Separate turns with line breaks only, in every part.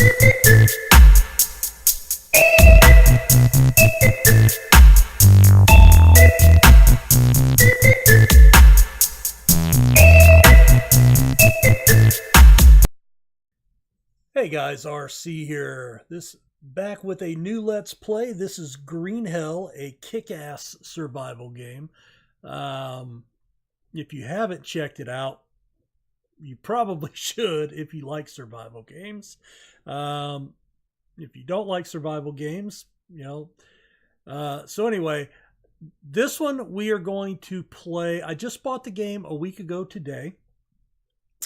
Hey guys, RC here. This back with a new Let's Play. This is Green Hell, a kick-ass survival game. If you haven't checked it out, you probably should if you like survival games. If you don't like survival games, so anyway, this one we are going to play. I just bought the game a week ago today.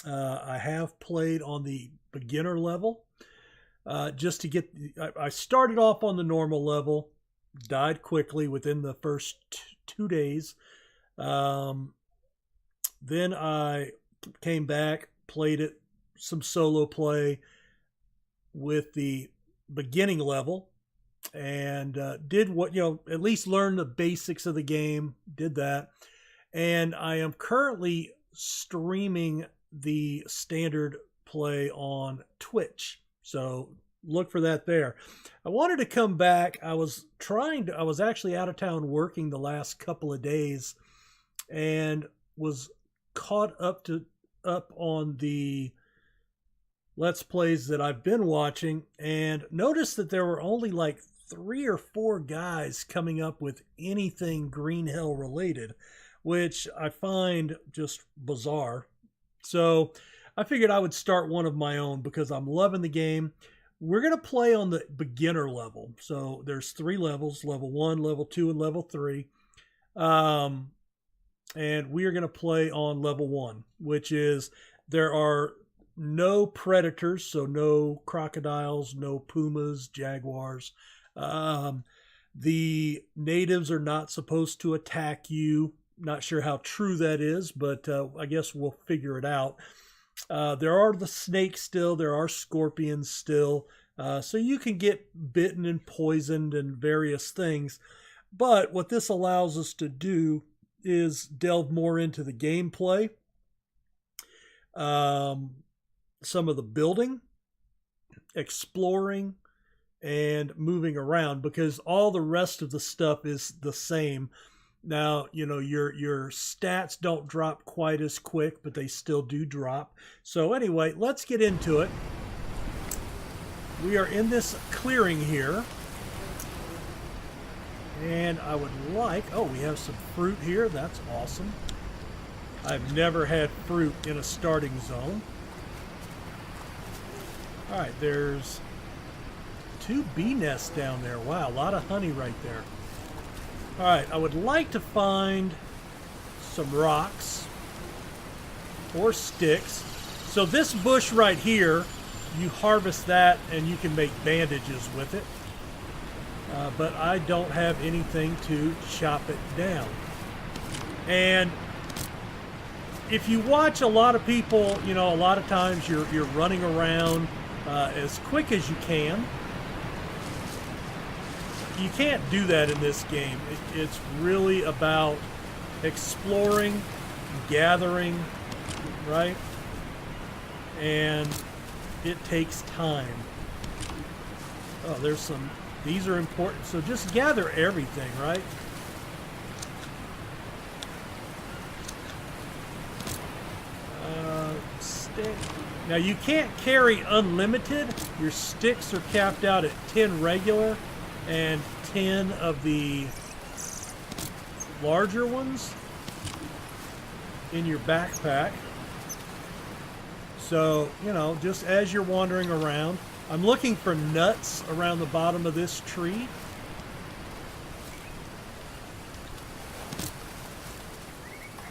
I have played on the beginner level just to get I started off on the normal level, died quickly within the first 2 days. Then I came back, played it some solo play with the beginning level, and did what, at least learn the basics of the game, did that. And I am currently streaming the standard play on Twitch, so look for that there. I wanted to come back. I was actually out of town working the last couple of days and was caught up on the Let's Plays that I've been watching, and noticed that there were only like 3 or 4 guys coming up with anything Green Hell related, which I find just bizarre. So I figured I would start one of my own because I'm loving the game. We're going to play on the beginner level. So there's 3 levels, level 1, level 2, and level 3. And we are going to play on level 1, which is there are no predators, so no crocodiles, no pumas, jaguars. The natives are not supposed to attack you. Not sure how true that is, but I guess we'll figure it out. There are the snakes still. There are scorpions still. So you can get bitten and poisoned and various things. But what this allows us to do is delve more into the gameplay. Some of the building, exploring, and moving around, because all the rest of the stuff is the same. Now, your stats don't drop quite as quick, but they still do drop. So anyway, let's get into it. We are in this clearing here. And I would we have some fruit here. That's awesome. I've never had fruit in a starting zone. All right, there's 2 bee nests down there. Wow, a lot of honey right there. All right, I would like to find some rocks or sticks. So this bush right here, you harvest that and you can make bandages with it. But I don't have anything to chop it down. And if you watch a lot of people, a lot of times you're running around as quick as you can. You can't do that in this game. It's really about exploring, gathering, right? And it takes time. Oh, these are important. So just gather everything, right? Stick. Now you can't carry unlimited. Your sticks are capped out at 10 regular and 10 of the larger ones in your backpack. So, just as you're wandering around, I'm looking for nuts around the bottom of this tree.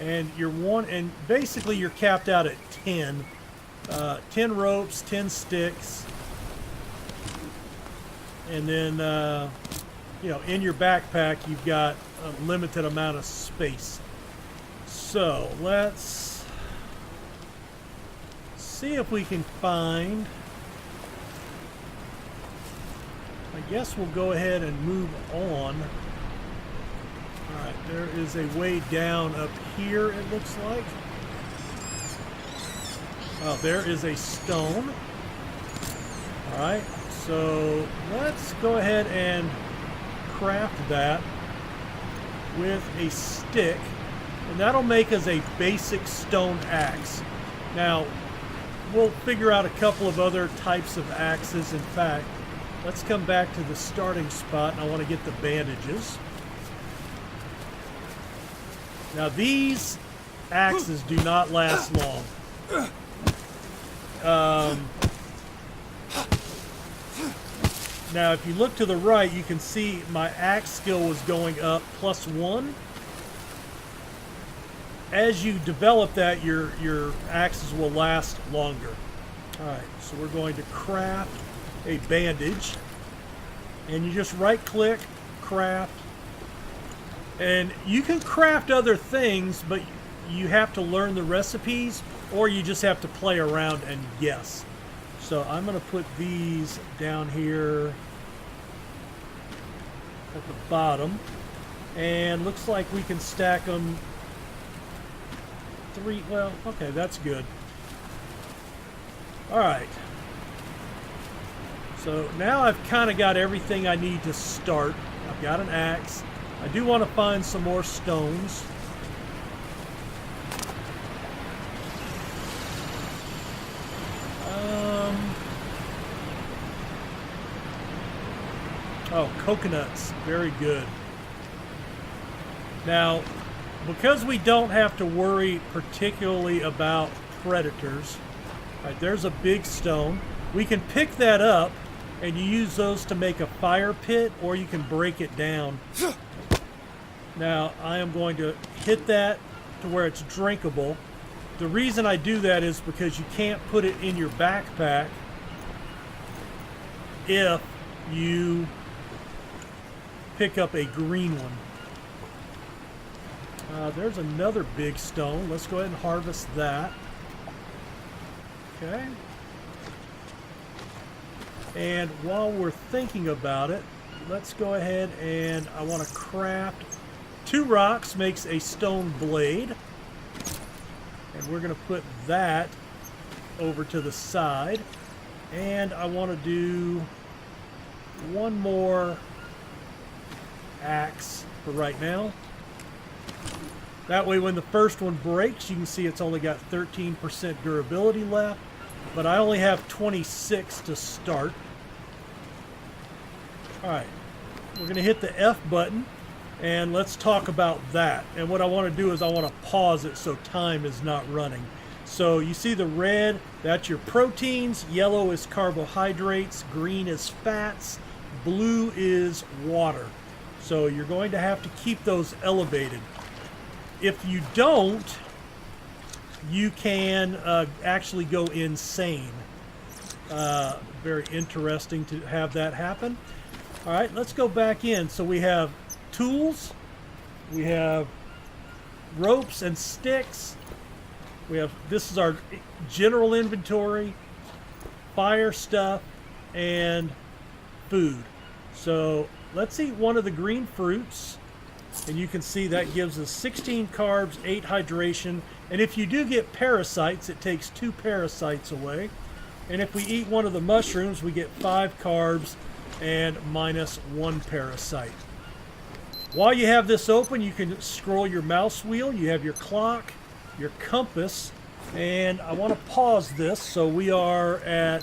And basically you're capped out at 10. 10 ropes, 10 sticks. And then, in your backpack, you've got a limited amount of space. So let's see if we can find. I guess we'll go ahead and move on. All right, there is a way down up here, it looks like. Oh, there is a stone. Alright, so let's go ahead and craft that with a stick, and that'll make us a basic stone axe. Now, we'll figure out a couple of other types of axes. In fact, let's come back to the starting spot, and I want to get the bandages. Now, these axes do not last long. Now, if you look to the right, you can see my axe skill was going up +1. As you develop that, your axes will last longer. Alright, so we're going to craft a bandage. And you just right-click, craft. And you can craft other things, but you have to learn the recipes, or you just have to play around and guess. So I'm going to put these down here at the bottom. And looks like we can stack them 3. Well, okay, that's good. Alright. So now I've kind of got everything I need to start. I've got an axe. I do want to find some more stones. Oh, coconuts. Very good. Now, because we don't have to worry particularly about predators, right, there's a big stone. We can pick that up, and you use those to make a fire pit, or you can break it down. Now, I am going to hit that to where it's drinkable. The reason I do that is because you can't put it in your backpack if you pick up a green one. There's another big stone. Let's go ahead and harvest that. Okay. And while we're thinking about it, let's go ahead and I want to craft 2 rocks makes a stone blade. And we're going to put that over to the side. And I want to do one more axe for right now. That way when the first one breaks, you can see it's only got 13% durability left. But I only have 26 to start. Alright, we're going to hit the F button. And let's talk about that. And what I want to do is I want to pause it so time is not running. So you see the red, that's your proteins. Yellow is carbohydrates. Green is fats. Blue is water. So you're going to have to keep those elevated. If you don't, you can actually go insane. Very interesting to have that happen. All right, let's go back in. So we have tools, we have ropes and sticks, we have, this is our general inventory, fire stuff, and food. So let's eat one of the green fruits, and you can see that gives us 16 carbs, 8 hydration, and if you do get parasites, it takes 2 parasites away. And if we eat one of the mushrooms, we get 5 carbs and -1 parasite. While you have this open, you can scroll your mouse wheel. You have your clock, your compass, and I want to pause this. So we are at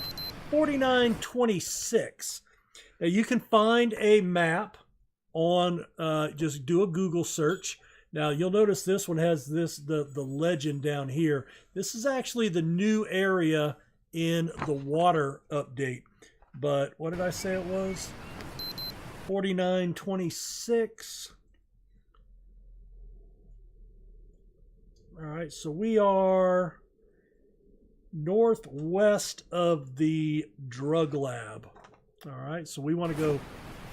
49:26. Now you can find a map on, just do a Google search. Now you'll notice this one has the legend down here. This is actually the new area in the water update. But what did I say it was? 49:26. All right, so we are northwest of the drug lab. All right, so we want to go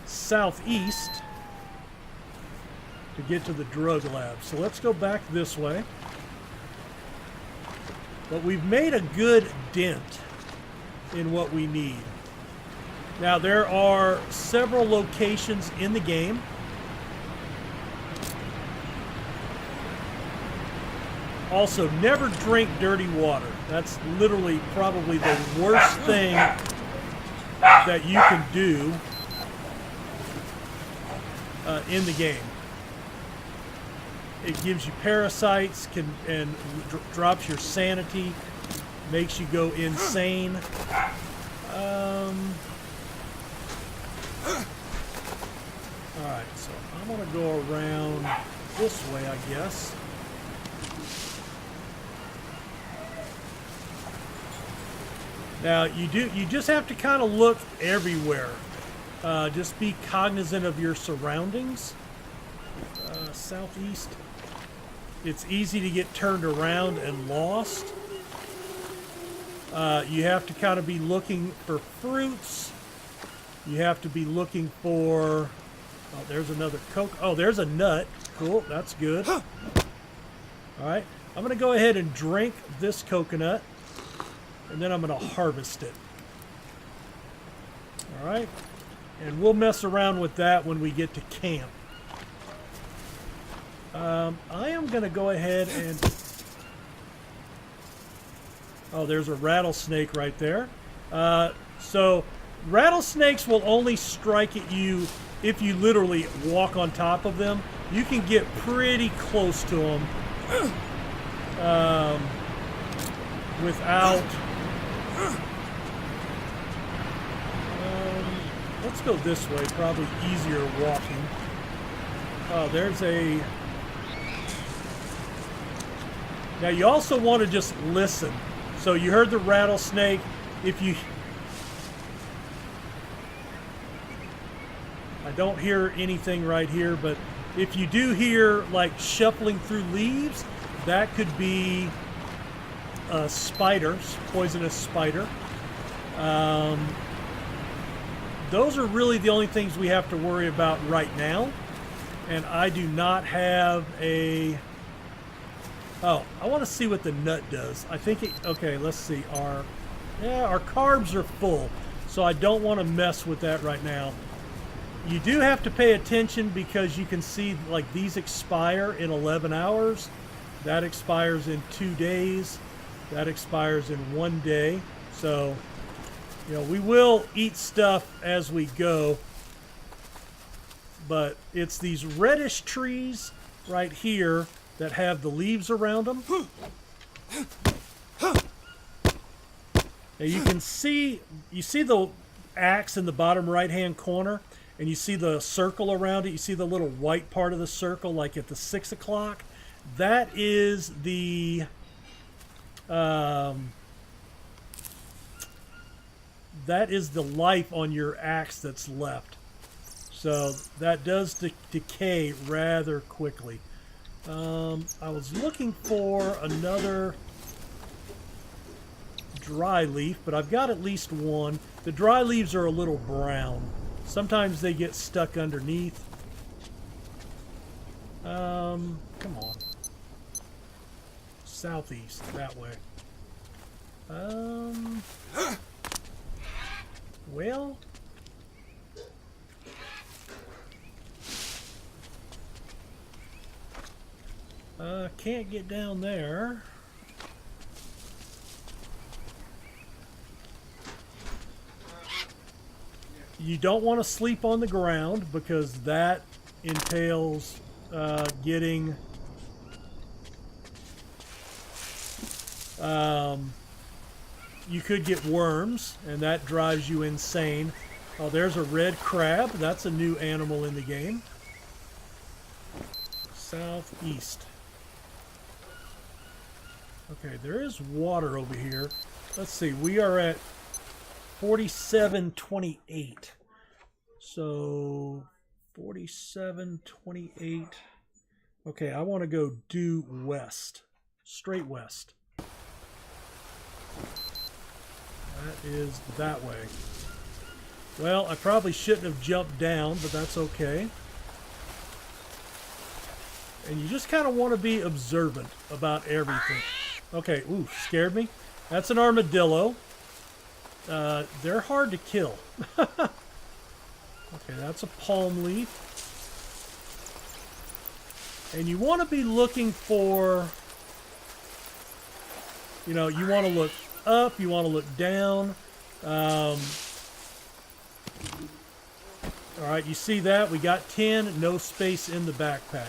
southeast to get to the drug lab. So let's go back this way. But we've made a good dent in what we need. Now there are several locations in the game. Also, never drink dirty water. That's literally probably the worst thing that you can do in the game. It gives you parasites, and drops your sanity, makes you go insane. Alright, so I'm going to go around this way, I guess. Now, you just have to kind of look everywhere. Just be cognizant of your surroundings. Southeast. It's easy to get turned around and lost. You have to kind of be looking for fruits. You have to be looking for... Oh, there's another coke. Oh, there's a nut. Cool, that's good. All right, I'm going to go ahead and drink this coconut, and then I'm going to harvest it. All right, and we'll mess around with that when we get to camp. I am going to go ahead and... Oh, there's a rattlesnake right there. So rattlesnakes will only strike at you if you literally walk on top of them. You can get pretty close to them without... let's go this way, probably easier walking. Oh, there's a... Now you also want to just listen. So you heard the rattlesnake. If you... I don't hear anything right here, but if you do hear like shuffling through leaves, that could be a spider, poisonous spider. Those are really the only things we have to worry about right now. And I do not have a... Oh, I want to see what the nut does. I think it... Okay, let's see. Our carbs are full, so I don't want to mess with that right now. You do have to pay attention because you can see like these expire in 11 hours. That expires in 2 days. That expires in 1 day. So, you know, we will eat stuff as we go. But it's these reddish trees right here that have the leaves around them. Now you can see, you see the axe in the bottom right hand corner, and you see the circle around it. You see the little white part of the circle like at the 6 o'clock. That is the life on your axe that's left. So that does decay rather quickly. I was looking for another dry leaf, but I've got at least one. The dry leaves are a little brown. Sometimes they get stuck underneath. Come on. Southeast, that way. Well... can't get down there. You don't want to sleep on the ground because that entails getting you could get worms, and that drives you insane. Oh, there's a red crab. That's a new animal in the game. Southeast. Okay, there is water over here. Let's see, we are at 4728. So 4728. Okay, I want to go due west. Straight west. That is that way. Well, I probably shouldn't have jumped down, but that's okay. And you just kind of want to be observant about everything. Okay, ooh, scared me. That's an armadillo. They're hard to kill. Okay, that's a palm leaf. And you want to be looking for, you know, you want to look up, you want to look down. All right, you see that? We got 10, no space in the backpack.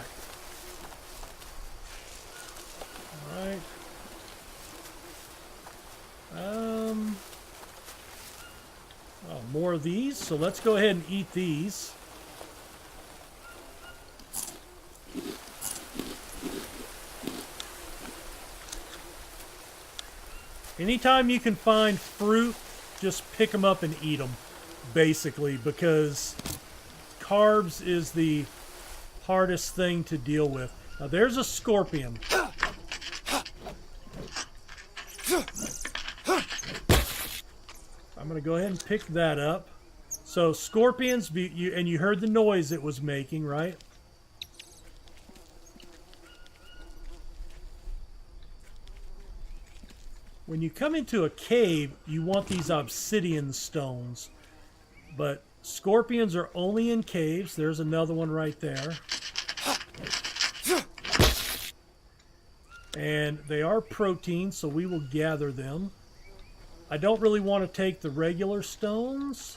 All right. Oh, more of these. So let's go ahead and eat these. Anytime you can find fruit, just pick them up and eat them, basically, because carbs is the hardest thing to deal with. Now, there's a scorpion. I'm going to go ahead and pick that up. So scorpions, and you heard the noise it was making, right? When you come into a cave, you want these obsidian stones. But scorpions are only in caves. There's another one right there. And they are protein, so we will gather them. I don't really want to take the regular stones.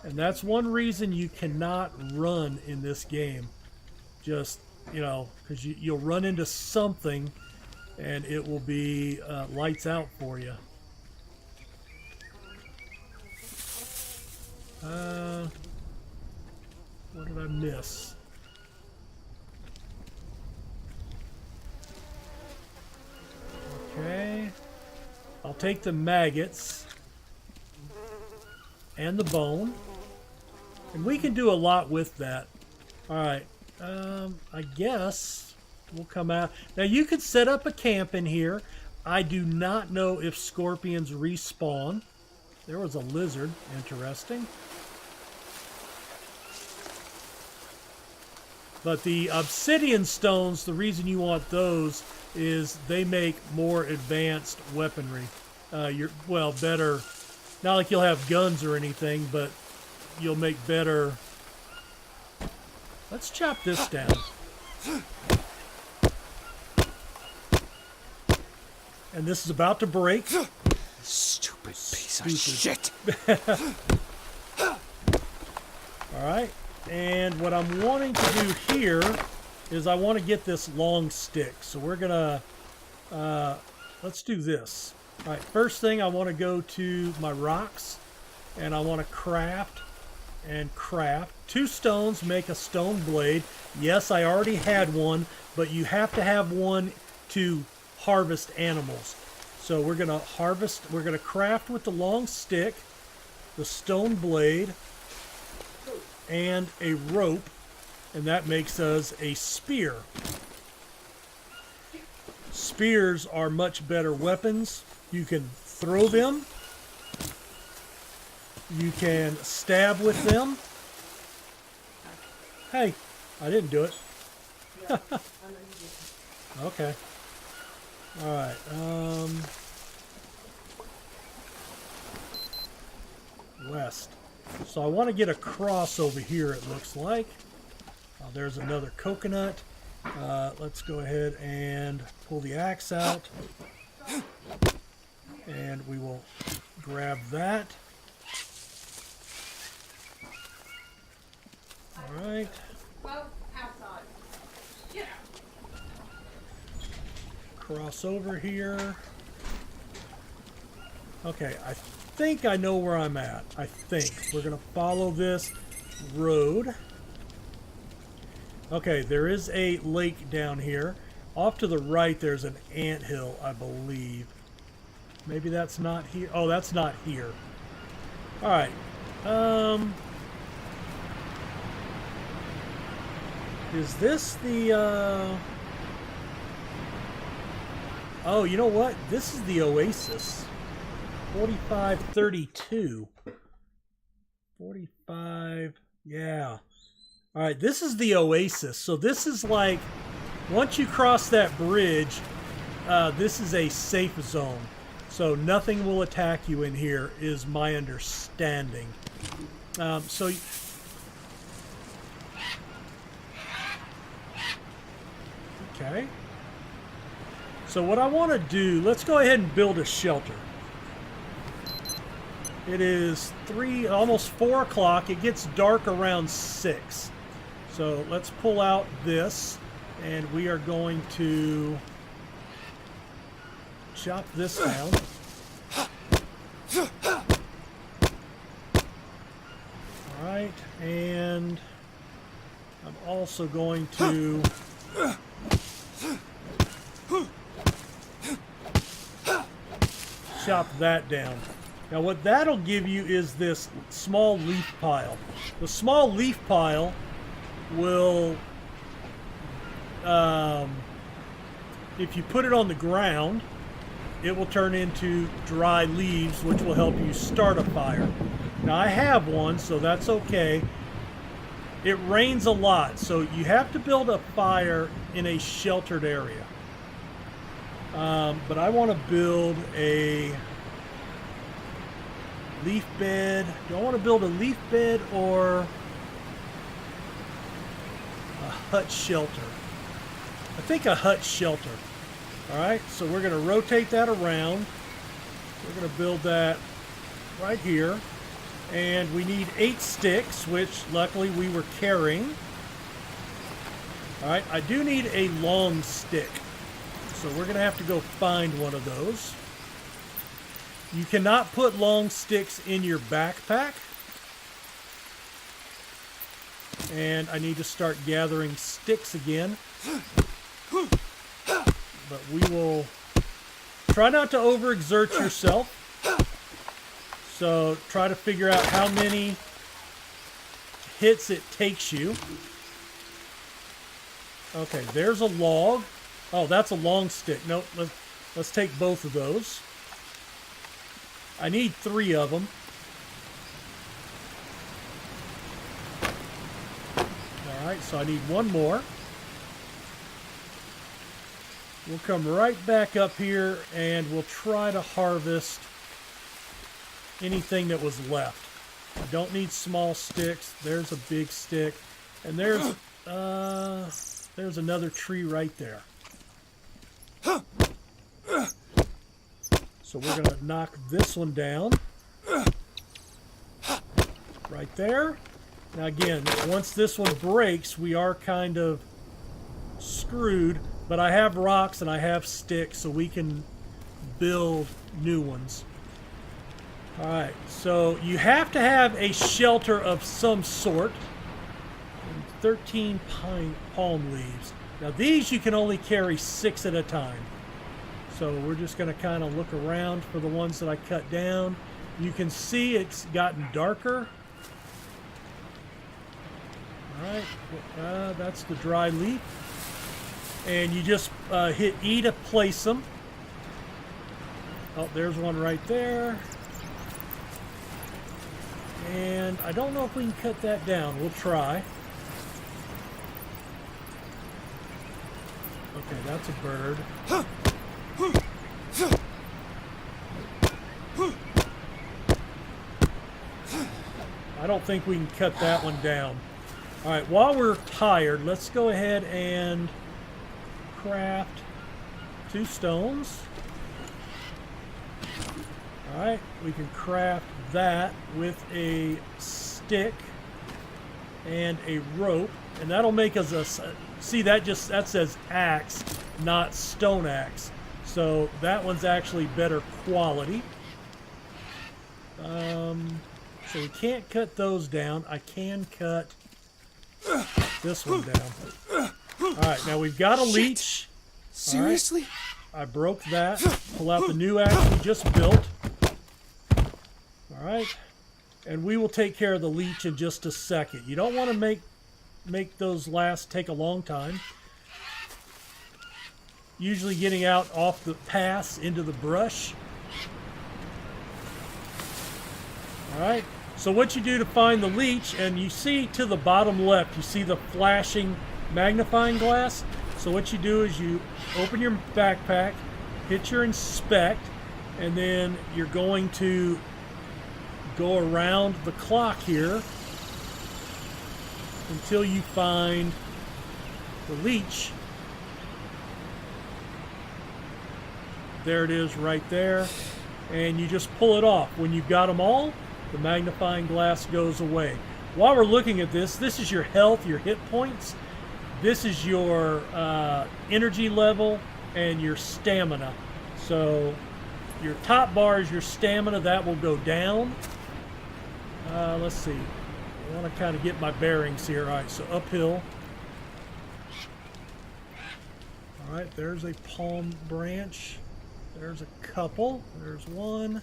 And that's one reason you cannot run in this game. Just, you know, because you'll run into something and it will be lights out for you. What did I miss? Okay. I'll take the maggots and the bone. And we can do a lot with that. Alright. I guess we'll come out. Now you could set up a camp in here. I do not know if scorpions respawn. There was a lizard. Interesting. But the obsidian stones, the reason you want those is they make more advanced weaponry. Better. Not like you'll have guns or anything, but you'll make better. Let's chop this down. And this is about to break.
Stupid piece of shit.
All right. And what I'm wanting to do here is I want to get this long stick. So we're going to, let's do this. All right, first thing I want to go to my rocks and I want to craft and craft. 2 stones make a stone blade. Yes, I already had one, but you have to have one to harvest animals. So we're going to harvest, we're going to craft with the long stick, the stone blade, and a rope, and that makes us a spear. Spears are much better weapons. You can throw them. You can stab with them. Hey, I didn't do it. Okay. Alright, west. So I want to get across over here, it looks like. There's another coconut. Let's go ahead and pull the axe out. And we will grab that. Alright. Cross over here. Okay, I think I know where I'm at. I think. We're going to follow this road. Okay, there is a lake down here. Off to the right, there's an anthill, I believe. Maybe that's not here. Oh, that's not here. Alright. Is this the, Oh, you know what? This is the Oasis. 4532. 45... Yeah. Alright, this is the Oasis. So this is like... Once you cross that bridge, this is a safe zone. So nothing will attack you in here, is my understanding. Okay. So what I want to do, let's go ahead and build a shelter. It is almost 4 o'clock. It gets dark around 6. So let's pull out this, and we are going to chop this down. All right, and I'm also going to chop that down. Now what that'll give you is this small leaf pile. The small leaf pile will, if you put it on the ground, it will turn into dry leaves, which will help you start a fire. Now I have one, so that's okay. It rains a lot, so you have to build a fire in a sheltered area. But I want to build a leaf bed. Do I want to build a leaf bed or a hut shelter? I think a hut shelter. Alright, so we're going to rotate that around. We're going to build that right here. And we need 8 sticks, which luckily we were carrying. Alright, I do need a long stick. So we're going to have to go find one of those. You cannot put long sticks in your backpack. And I need to start gathering sticks again. But we will try not to overexert yourself. So try to figure out how many hits it takes you. Okay, there's a log. Oh, that's a long stick. Nope, let's take both of those. I need 3 of them. Alright, so I need 1 more. We'll come right back up here and we'll try to harvest anything that was left. I don't need small sticks. There's a big stick. And there's another tree right there. So we're going to knock this one down. Right there. Now again, once this one breaks, we are kind of screwed. But I have rocks and I have sticks, so we can build new ones. Alright, so you have to have a shelter of some sort. And 13 palm leaves. Now these you can only carry 6 at a time. So we're just going to kind of look around for the ones that I cut down. You can see it's gotten darker. Alright, that's the dry leaf. And you just hit E to place them. Oh, there's one right there. And I don't know if we can cut that down. We'll try. Okay, that's a bird. I don't think we can cut that one down. Alright, while we're tired, let's go ahead and craft 2 stones. Alright, we can craft that with a stick and a rope, and that'll make us a... See, that says axe, not stone axe. So that one's actually better quality. So we can't cut those down. I can cut this one down. Alright, now we've got a leech.
Seriously?
Right. I broke that. Pull out the new axe we just built. Alright. And we will take care of the leech in just a second. You don't want to make those take a long time. Usually getting out off the paths into the brush. Alright. So what you do to find the leech, and you see to the bottom left, you see the flashing magnifying glass. So what you do is you open your backpack, hit your inspect, and then you're going to go around the clock here until you find the leech. There it is right there. and you just pull it off. When you've got them all, the magnifying glass goes away. While we're looking at this, this is your health, your hit points. This is your energy level and your stamina. So your top bar is your stamina. That will go down. Let's see. I want to kind of get my bearings here. All right, so uphill. All right, there's a palm branch. There's a couple. There's one.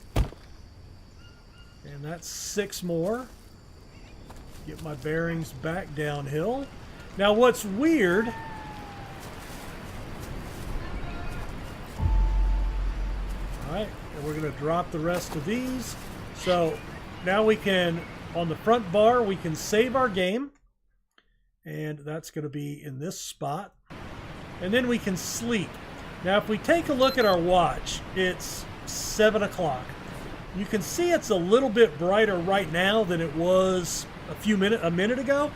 And that's 6 more. Get my bearings back downhill. Now what's weird... Alright, and we're going to drop the rest of these. So now we can, on the front bar, we can save our game. And that's going to be in this spot. And then we can sleep. Now if we take a look at our watch, it's 7 o'clock. You can see it's a little bit brighter right now than it was a minute ago.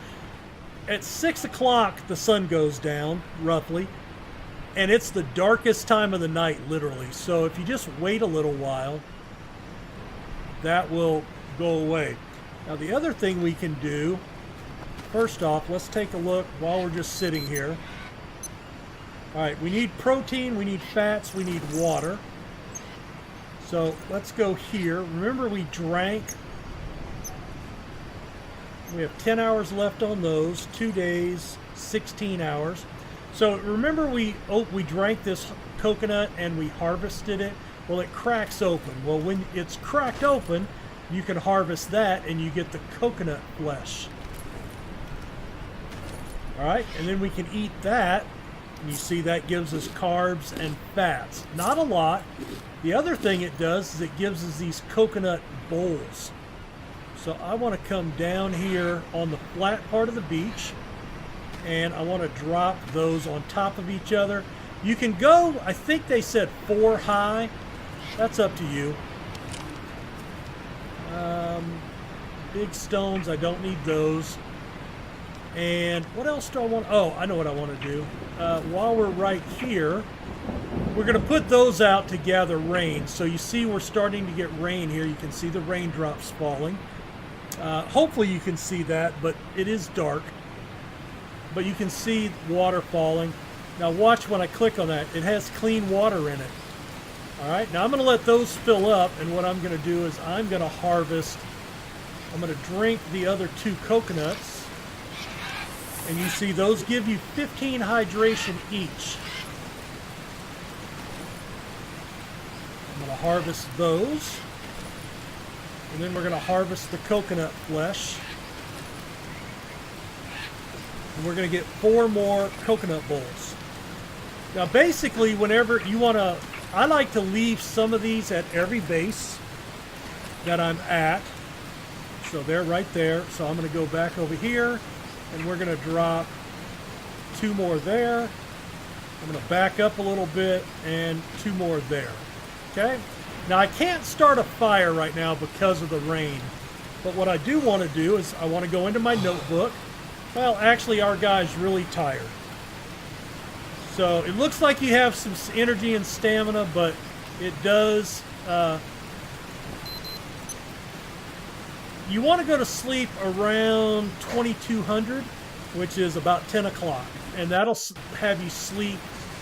At 6 o'clock, the sun goes down, roughly. And it's the darkest time of the night, literally. So if you just wait a little while, that will go away. Now the other thing we can do, first off, let's take a look while we're just sitting here. All right, we need protein, we need fats, we need water. So let's go here. Remember we drank. We have 10 hours left on those, 2 days, 16 hours. So remember we drank this coconut and we harvested it. Well, it cracks open. Well, when it's cracked open, you can harvest that and you get the coconut flesh. All right, and then we can eat that. And you see that gives us carbs and fats. Not a lot. The other thing it does is it gives us these coconut bowls. So I want to come down here on the flat part of the beach, and I want to drop those on top of each other. You can go, I think they said 4 high. That's up to you. Big stones, I don't need those. And what else do I want? Oh, I know what I want to do. While we're right here, we're going to put those out to gather rain. So you see we're starting to get rain here. You can see the raindrops falling. Hopefully you can see that, but it is dark. But you can see water falling. Now watch when I click on that. It has clean water in it. All right, now I'm going to let those fill up, and what I'm going to do is I'm going to harvest. I'm going to drink the other 2 coconuts. And you see those give you 15 hydration each. I'm going to harvest those. And then we're going to harvest the coconut flesh. And we're going to get 4 more coconut bowls. Now basically whenever you want to, I like to leave some of these at every base that I'm at. So they're right there. So I'm going to go back over here. And we're going to drop 2 more there. I'm going to back up a little bit and 2 more there. Okay? Now I can't start a fire right now because of the rain. But what I do want to do is I want to go into my notebook. Well, actually our guy's really tired. So it looks like you have some energy and stamina, but it does... You want to go to sleep around 2200, which is about 10 o'clock. And that'll have you sleep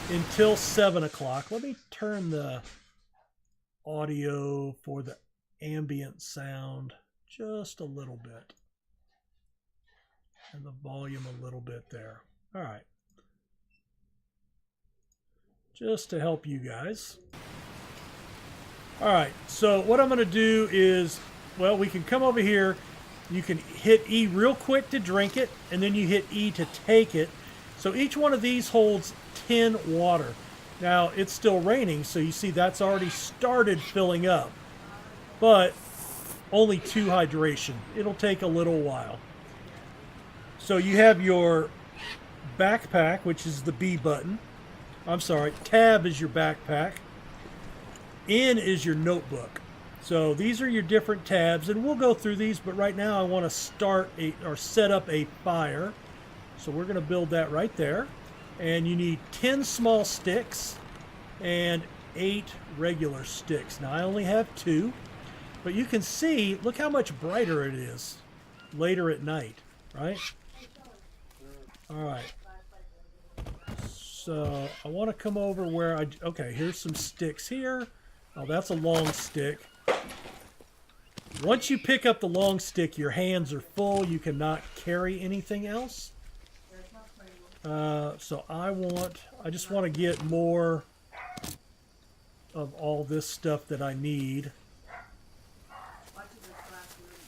until 7 o'clock. Let me turn the audio for the ambient sound just a little bit. And the volume a little bit there. All right. Just to help you guys. All right, so what I'm going to do is... Well, we can come over here. You can hit E real quick to drink it, and then you hit E to take it. So each one of these holds 10 water. Now, it's still raining, so you see that's already started filling up. But only 2 hydration. It'll take a little while. So you have your backpack, which is the B button. I'm sorry, tab is your backpack. N is your notebook. So these are your different tabs, and we'll go through these, but right now I want to set up a fire. So we're going to build that right there. And you need 10 small sticks, and 8 regular sticks. Now, I only have 2, but you can see, look how much brighter it is later at night, right? All right. So I want to come over where okay, here's some sticks here. Oh, that's a long stick. Once you pick up the long stick, your hands are full. You cannot carry anything else. So I just want to get more of all this stuff that I need.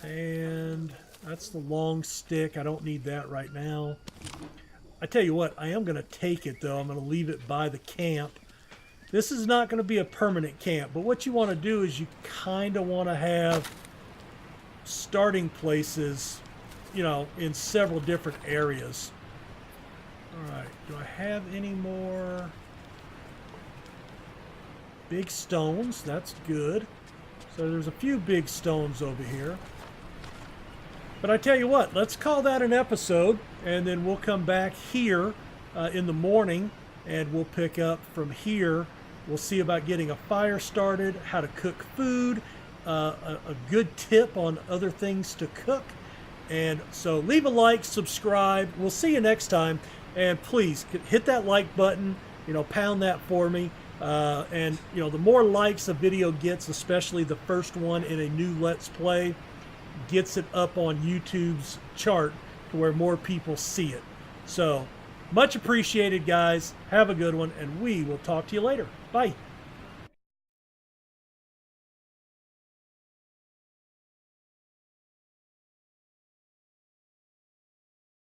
And that's the long stick. I don't need that right now. I tell you what, I am going to take it though. I'm going to leave it by the camp. This is not going to be a permanent camp, but what you want to do is you kind of want to have starting places, you know, in several different areas. All right, do I have any more big stones? That's good. So there's a few big stones over here. But I tell you what, let's call that an episode, and then we'll come back here in the morning, and we'll pick up from here. We'll see about getting a fire started, how to cook food, a good tip on other things to cook. And so leave a like, subscribe. We'll see you next time. And please hit that like button, you know, pound that for me. And, you know, the more likes a video gets, especially the first one in a new Let's Play, gets it up on YouTube's chart to where more people see it. So much appreciated, guys. Have a good one, and we will talk to you later. Bye.